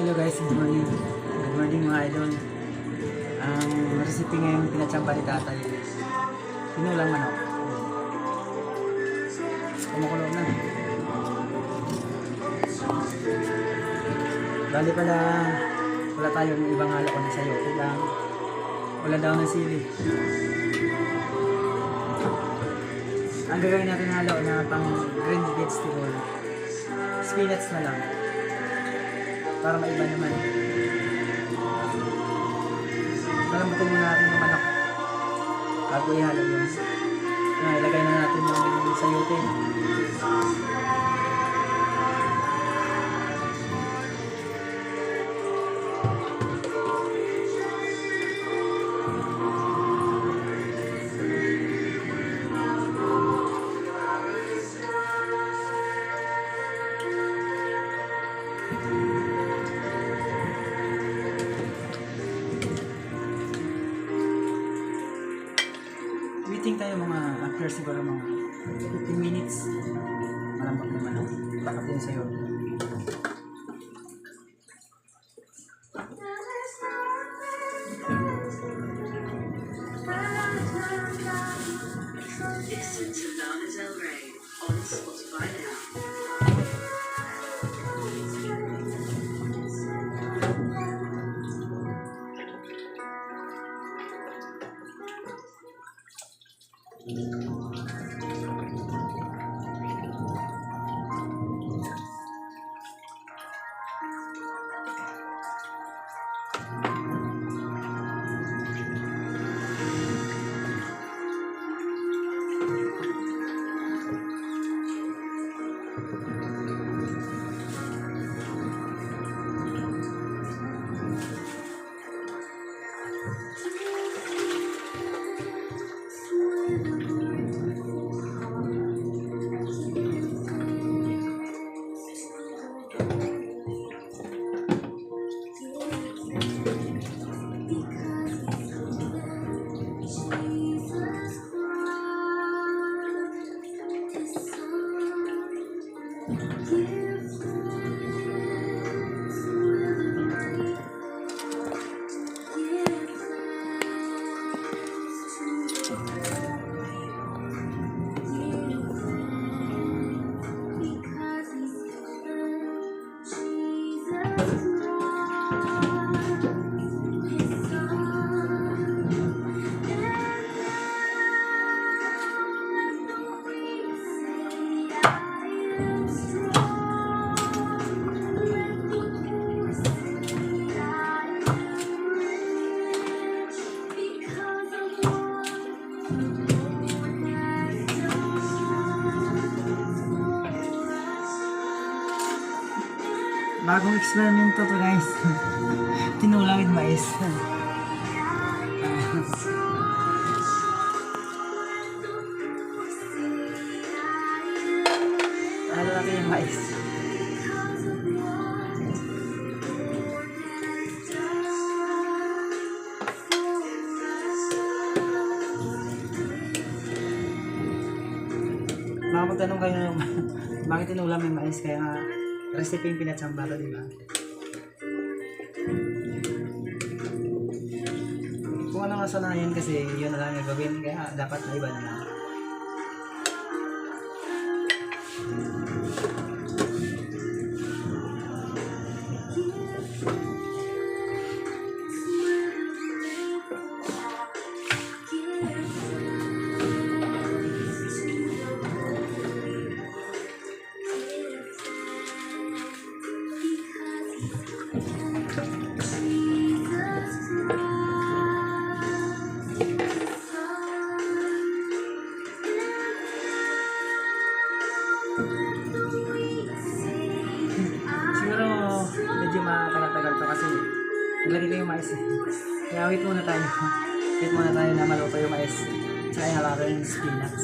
Hello guys, good morning. Good morning mga idol. Ang recipe ngayong pinachamba ni tatay, tinulang manok. Kumukulo na. Bali pala, wala tayong ibang halo ko na sayo. Wala daw ng sili. Ang gagawin natin halo na pang green vegetable, spinach na lang. Para maiba naman. Malambutin muna natin yung manok bago ihalo yun. Ilagay na natin yung sayote. Waiting tayo mga after siguro mga 15 minutes. Malambot naman ako. Bakit yun sa'yo? Listen to Lana Del Rey on Spotify now. Bagong eksperimento to guys. Tinulang with mais. Halo natin yung mais. Makapagtanong kayo bakit tinulang yung mais, kaya nga recipe yung pinatsamba ko, diba? Kung ano kasanayan kasi yun na lang yung gawin, kaya dapat na iba na lang. Siguro medyo matagal-tagal to kasi naglagay ko yung mais eh. Kaya wait muna tayo. Wait muna tayo na maluto yung mais. Tsaka ihalaro yung spinach.